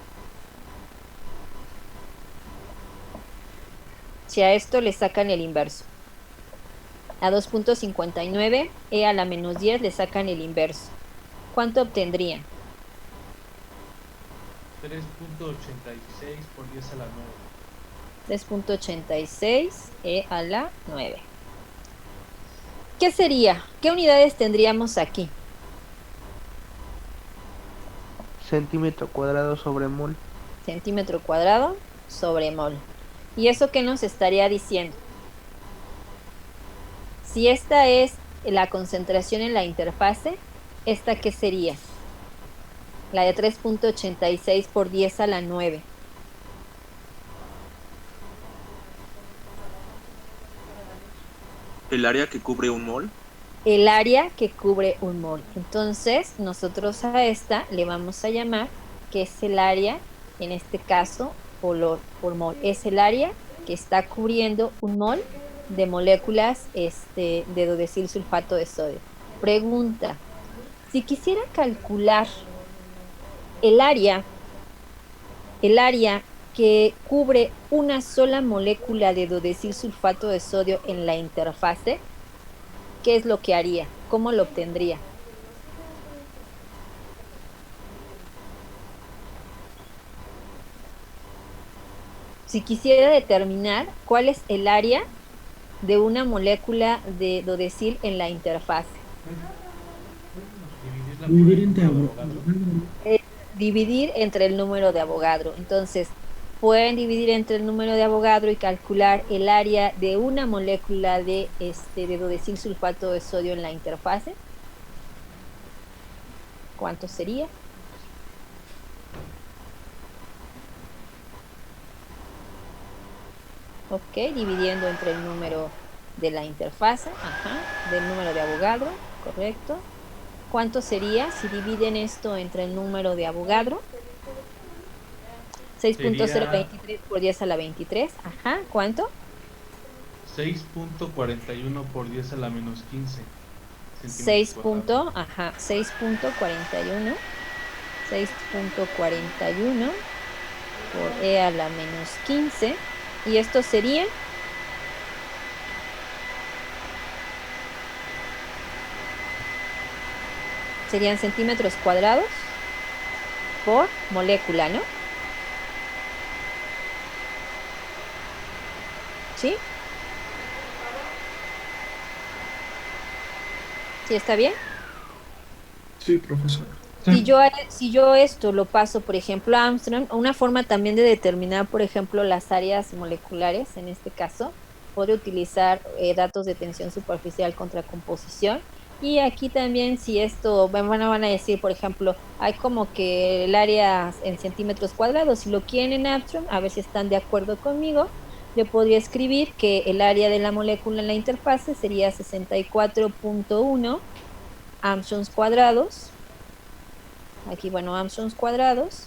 Si a esto le sacan el inverso. A 2.59, E a la menos 10 le sacan el inverso. ¿Cuánto obtendrían? 3.86 por 10 a la 9. 3.86, E a la 9. ¿Qué sería? ¿Qué unidades tendríamos aquí? Centímetro cuadrado sobre mol. Centímetro cuadrado sobre mol. ¿Y eso qué nos estaría diciendo? Si esta es la concentración en la interfase, ¿esta qué sería? La de 3.86 por 10 a la 9. ¿El área que cubre un mol? El área que cubre un mol. Entonces, nosotros a esta le vamos a llamar que es el área, en este caso, por mol. Es el área que está cubriendo un mol de moléculas de dodecilsulfato de sodio. Pregunta: si quisiera calcular el área que cubre una sola molécula de dodecilsulfato de sodio en la interfase, ¿qué es lo que haría? ¿Cómo lo obtendría? Si quisiera determinar cuál es el área de una molécula de dodecil en la interfase. Dividir entre el número de Avogadro. Entonces, pueden dividir entre el número de Avogadro y calcular el área de una molécula de dodecilsulfato de sodio en la interfase. ¿Cuánto sería? Ok, dividiendo entre el número de la interfase, del número de Avogadro, correcto. ¿Cuánto sería si dividen esto entre el número de Avogadro? 6.023 por 10 a la 23. ¿Cuánto? 6.41 por 10 a la menos 15. 6.41. 6.41 por E a la menos 15. Y esto sería... serían centímetros cuadrados por molécula, ¿no? ¿Sí? ¿Sí está bien? Sí, profesor. Si yo esto lo paso, por ejemplo, a Armstrong, una forma también de determinar, por ejemplo, las áreas moleculares, en este caso, puedo utilizar datos de tensión superficial contra composición. Y aquí también, si esto, van a decir, por ejemplo, hay como que el área en centímetros cuadrados, si lo quieren en Armstrong, a ver si están de acuerdo conmigo, yo podría escribir que el área de la molécula en la interfase sería 64.1 Armstrongs cuadrados. Aquí, bueno, Armstrongs cuadrados.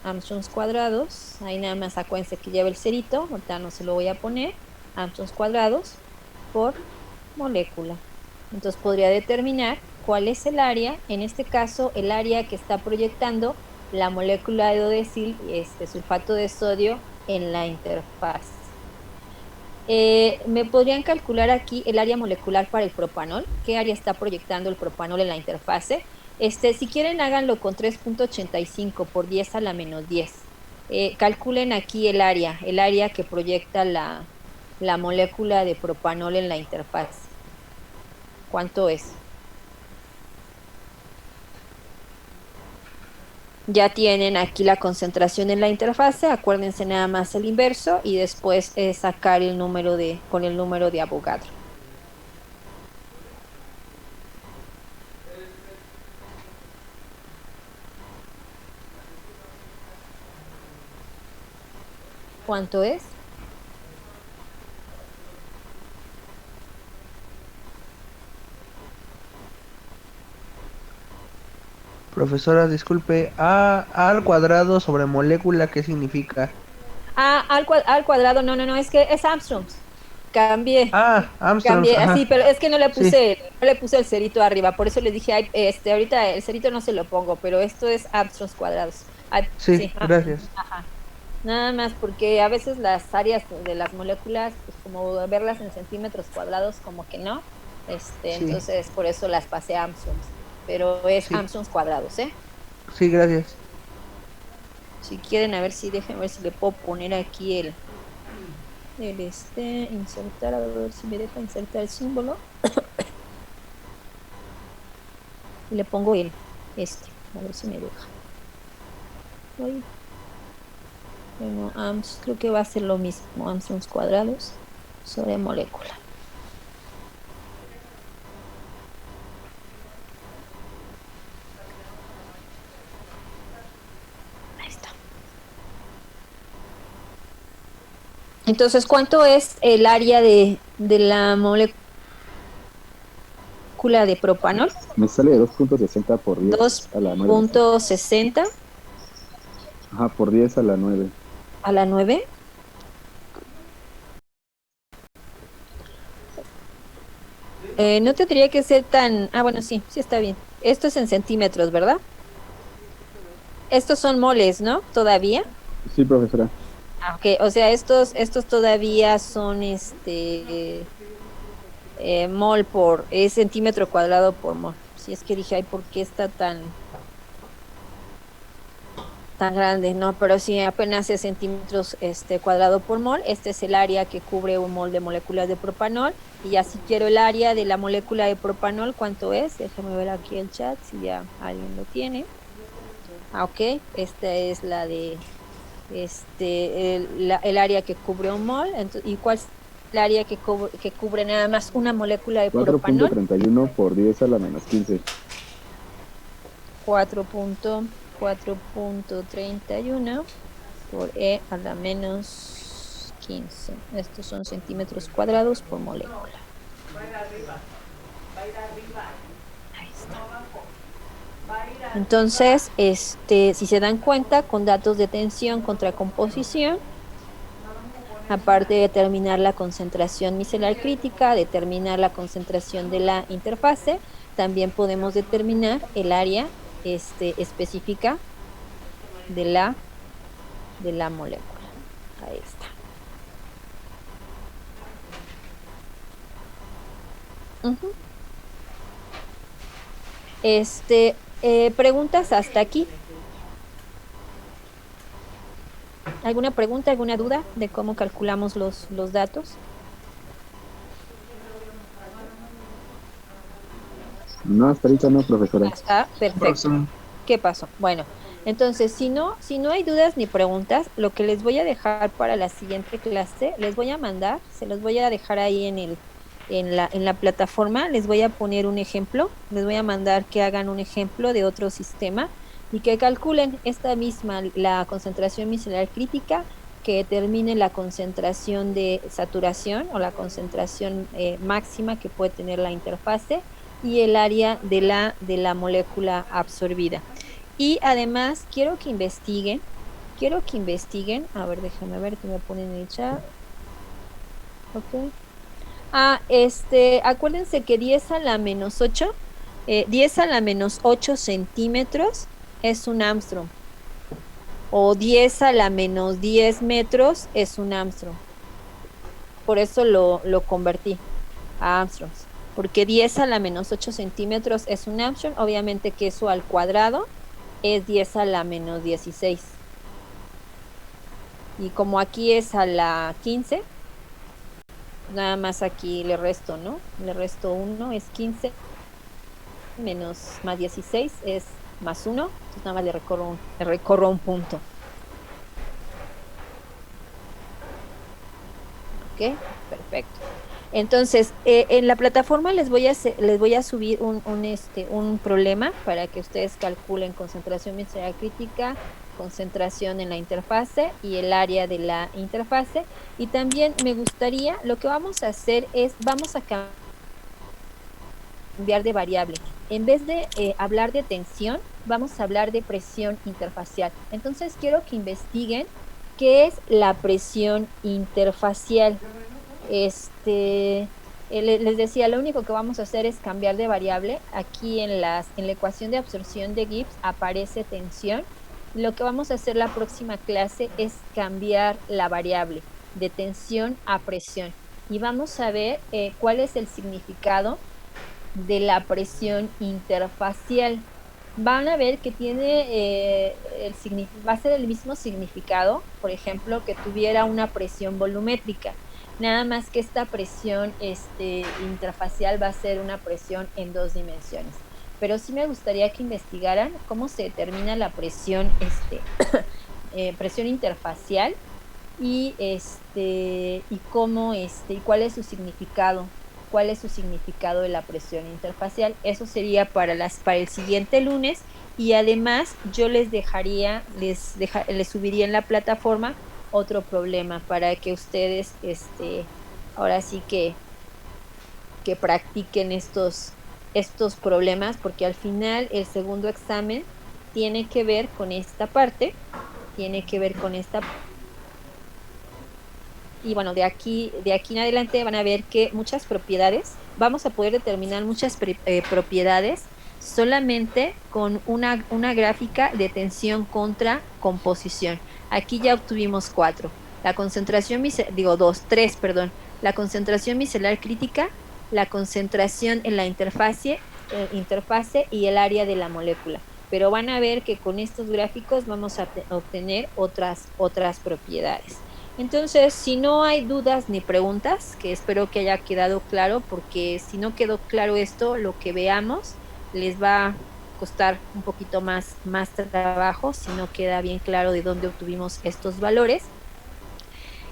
Armstrongs cuadrados. Ahí nada más acuérdense que lleva el cerito. Ahorita no se lo voy a poner. Armstrongs cuadrados por molécula. Entonces podría determinar cuál es el área. En este caso, el área que está proyectando la molécula de dodecil, sulfato de sodio, en la interfaz. ¿Me podrían calcular aquí el área molecular para el propanol? ¿Qué área está proyectando el propanol en la interfase? Si quieren, háganlo con 3.85 por 10 a la menos 10. Calculen aquí el área que proyecta la molécula de propanol en la interfaz. ¿Cuánto es? Ya tienen aquí la concentración en la interfase, acuérdense nada más el inverso y después sacar el número con el número de Avogadro. ¿Cuánto es? Profesora, disculpe, A al cuadrado sobre molécula, ¿qué significa? Al cuadrado, no, es que es Armstrongs. Cambié. Armstrongs. Cambié, Ajá. así, pero es que no le puse, Sí. no le puse el cerito arriba, por eso les dije, ahorita el cerito no se lo pongo, pero esto es Armstrongs cuadrados. Sí, gracias. Ajá. Nada más porque a veces las áreas de las moléculas, pues como verlas en centímetros cuadrados, como que no. Entonces por eso las pasé a Armstrongs. Pero es Armstrongs cuadrados, ¿eh? Sí, gracias. Si quieren, déjenme ver si le puedo poner aquí insertar, a ver si me deja insertar el símbolo. Y le pongo a ver si me deja. Ay. Bueno, creo que va a ser lo mismo, Armstrongs cuadrados sobre molécula. Ahí está. Entonces, ¿cuánto es el área de la molécula de propanol? Me sale 2.60 por 10 a la 9. 2.60. Ajá, por 10 a la 9. ¿A la 9? No tendría que ser tan... bueno, sí está bien. Esto es en centímetros, ¿verdad? Estos son moles, ¿no? ¿Todavía? Sí, profesora. Ok, o sea, estos todavía son mol es centímetro cuadrado por mol. Si es que dije, ay, ¿por qué está tan grande? No, pero sí, apenas es centímetros cuadrado por mol. Este es el área que cubre un mol de moléculas de propanol. Y ya si quiero el área de la molécula de propanol, ¿cuánto es? Déjame ver aquí el chat, si ya alguien lo tiene. Ok, esta es la de el área que cubre un mol. Entonces, ¿y cuál es el área que cubre nada más una molécula de propanol? 4.31 por 10 a la menos 15. 4.31 por E a la menos 15. Estos son centímetros cuadrados por molécula. Ahí está. Entonces, si se dan cuenta, con datos de tensión contra composición, aparte de determinar la concentración micelar crítica, determinar la concentración de la interfase, también podemos determinar el área específica de la molécula. Ahí está. Preguntas hasta aquí. ¿Alguna pregunta, alguna duda de cómo calculamos los datos? No, hasta ahorita no, profesora. Está perfecto. ¿Qué pasó? Bueno, entonces, si no hay dudas ni preguntas, lo que les voy a dejar para la siguiente clase, les voy a mandar, se los voy a dejar ahí en la plataforma, les voy a poner un ejemplo, les voy a mandar que hagan un ejemplo de otro sistema y que calculen esta misma, la concentración micelar crítica que determine la concentración de saturación o la concentración máxima que puede tener la interfase y el área de la molécula absorbida. Y además quiero que investiguen, a ver, déjenme ver que me ponen en el chat. Ok. Acuérdense que 10 a la menos 8, 10 a la menos 8 centímetros es un Armstrong. O 10 a la menos 10 metros es un Armstrong. Por eso lo convertí a Armstrongs. Porque 10 a la menos 8 centímetros es un Armstrong. Obviamente que eso al cuadrado es 10 a la menos 16. Y como aquí es a la 15, nada más aquí le resto, ¿no? Le resto 1, es 15, menos más 16 es más 1, entonces nada más le recorro un punto. Ok, perfecto. Entonces, en la plataforma les voy a subir un problema para que ustedes calculen concentración micelar crítica, concentración en la interfase y el área de la interfase. Y también me gustaría, lo que vamos a hacer es, vamos a cambiar de variable. En vez de hablar de tensión, vamos a hablar de presión interfacial. Entonces quiero que investiguen qué es la presión interfacial. Les decía, lo único que vamos a hacer es cambiar de variable. Aquí en la ecuación de absorción de Gibbs aparece tensión. Lo que vamos a hacer la próxima clase es cambiar la variable de tensión a presión. Y vamos a ver cuál es el significado de la presión interfacial. Van a ver que tiene va a ser el mismo significado, por ejemplo, que tuviera una presión volumétrica. Nada más que esta presión interfacial va a ser una presión en 2 dimensiones. Pero sí me gustaría que investigaran cómo se determina la presión, presión interfacial y cómo y cuál es su significado. ¿Cuál es su significado de la presión interfacial? Eso sería para el siguiente lunes, y además yo les subiría en la plataforma otro problema para que ustedes ahora sí que practiquen estos problemas, porque al final el segundo examen tiene que ver con esta parte, y bueno, de aquí en adelante van a ver que muchas propiedades, vamos a poder determinar muchas propiedades solamente con una gráfica de tensión contra composición. Aquí ya obtuvimos 4. La concentración la concentración micelar crítica, la concentración en la interfase y el área de la molécula. Pero van a ver que con estos gráficos vamos a obtener otras propiedades. Entonces, si no hay dudas ni preguntas, que espero que haya quedado claro, porque si no quedó claro esto, lo que veamos les va a costar un poquito más trabajo si no queda bien claro de dónde obtuvimos estos valores.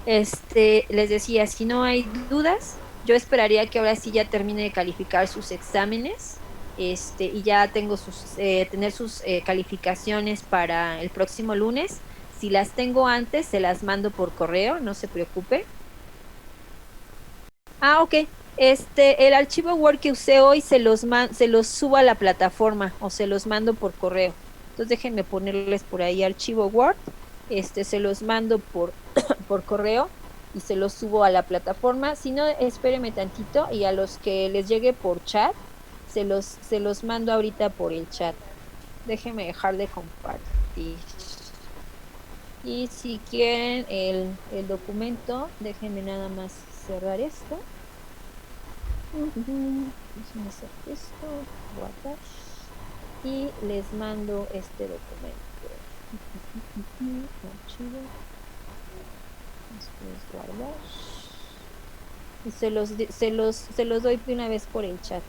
Les decía, si no hay dudas, yo esperaría que ahora sí ya termine de calificar sus exámenes, y ya tengo tener sus calificaciones para el próximo lunes. Si las tengo antes, se las mando por correo, no se preocupe. Ok. El archivo Word que usé hoy se los subo a la plataforma o se los mando por correo. Entonces déjenme ponerles por ahí archivo Word. Se los mando por correo y se los subo a la plataforma. Si no, espérenme tantito, y a los que les llegue por chat, se los mando ahorita por el chat. Déjenme dejar de compartir. Y si quieren el documento, déjenme nada más cerrar esto. Déjenme hacer esto, guardar. Y les mando este documento. Archivo. Después guardar. Y se los doy de una vez por el chat.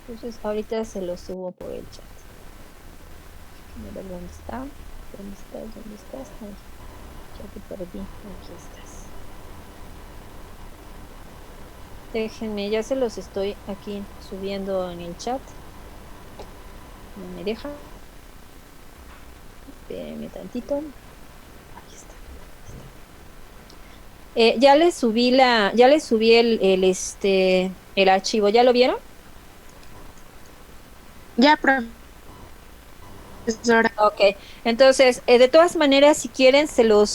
Entonces ahorita se lo subo por el chat. A ver dónde está. ¿Dónde estás? Ay, ya te perdí. Aquí estás. Déjenme, ya se los estoy aquí subiendo en el chat. No me deja. Espérenme tantito. Ahí está. Ya les subí el archivo. ¿Ya lo vieron? Ya, profesora. Ok. Entonces, de todas maneras, si quieren,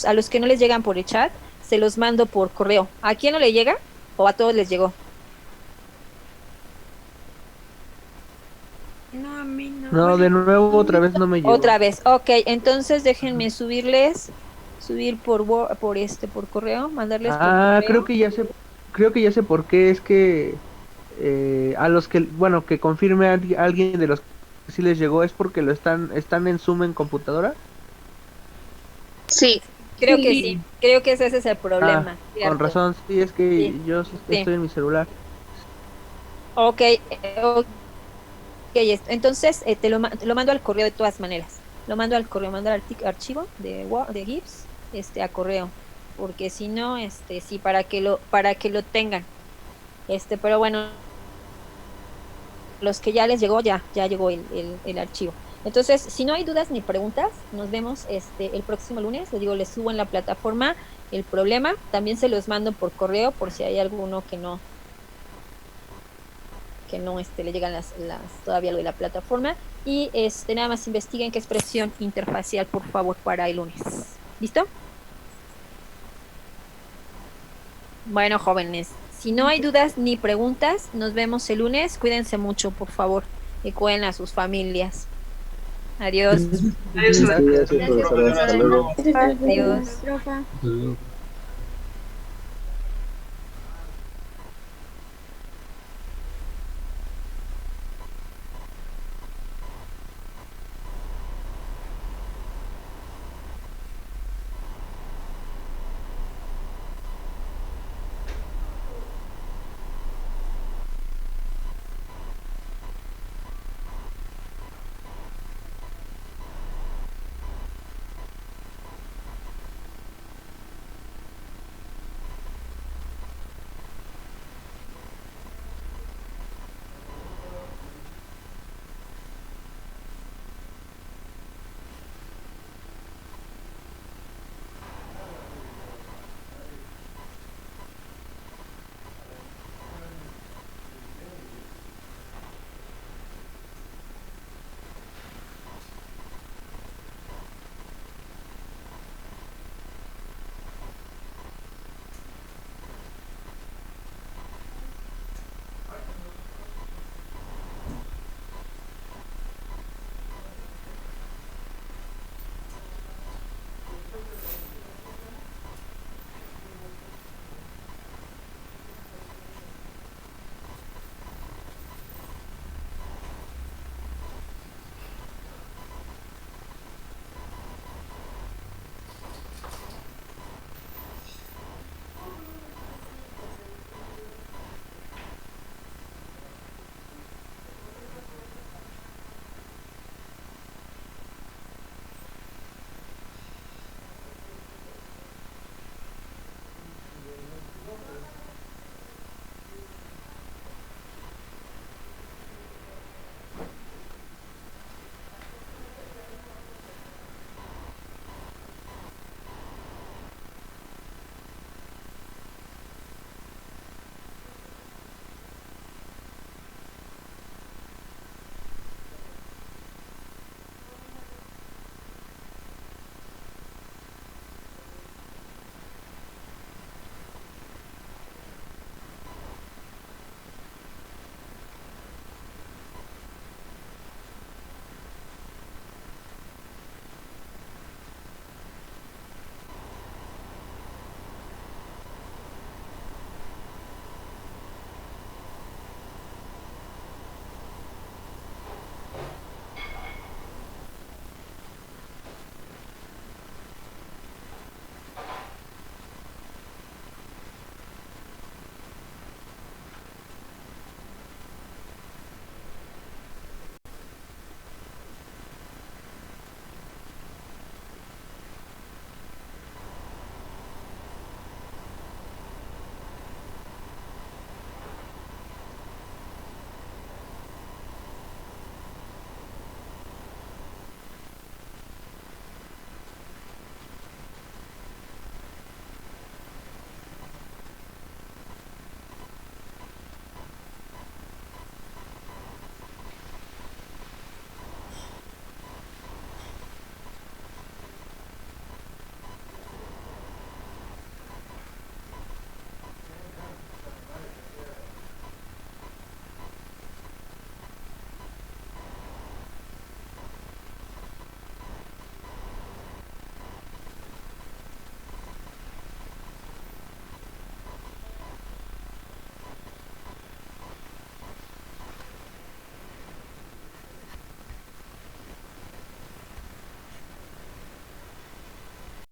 a los que no les llegan por el chat, se los mando por correo. ¿A quién no le llega? ¿O a todos les llegó? No, a mí no. No, de nuevo otra vez no me llegó. Otra vez, ok, entonces déjenme subir por correo, mandarles por correo. creo que ya sé por qué. Es que a los que, bueno, que confirme alguien de los que sí les llegó, es porque están en Zoom en computadora. Sí. Creo que sí, creo que ese es el problema. Con razón, sí, es que yo estoy en mi celular. Ok, entonces te lo mando al correo de todas maneras. Lo mando al correo, mando al archivo de GIFs a correo, porque si no, sí, para que lo tengan. Pero bueno, los que ya les llegó, ya llegó el archivo. Entonces, si no hay dudas ni preguntas, nos vemos el próximo lunes. Les subo en la plataforma el problema. También se los mando por correo por si hay alguno que no le llegan todavía lo de la plataforma. Y nada más investiguen qué expresión interfacial, por favor, para el lunes. ¿Listo? Bueno, jóvenes, si no hay dudas ni preguntas, nos vemos el lunes. Cuídense mucho, por favor, y cuiden a sus familias. Adiós. Gracias, profesora. Hasta luego. Adiós. Profa. Hasta luego.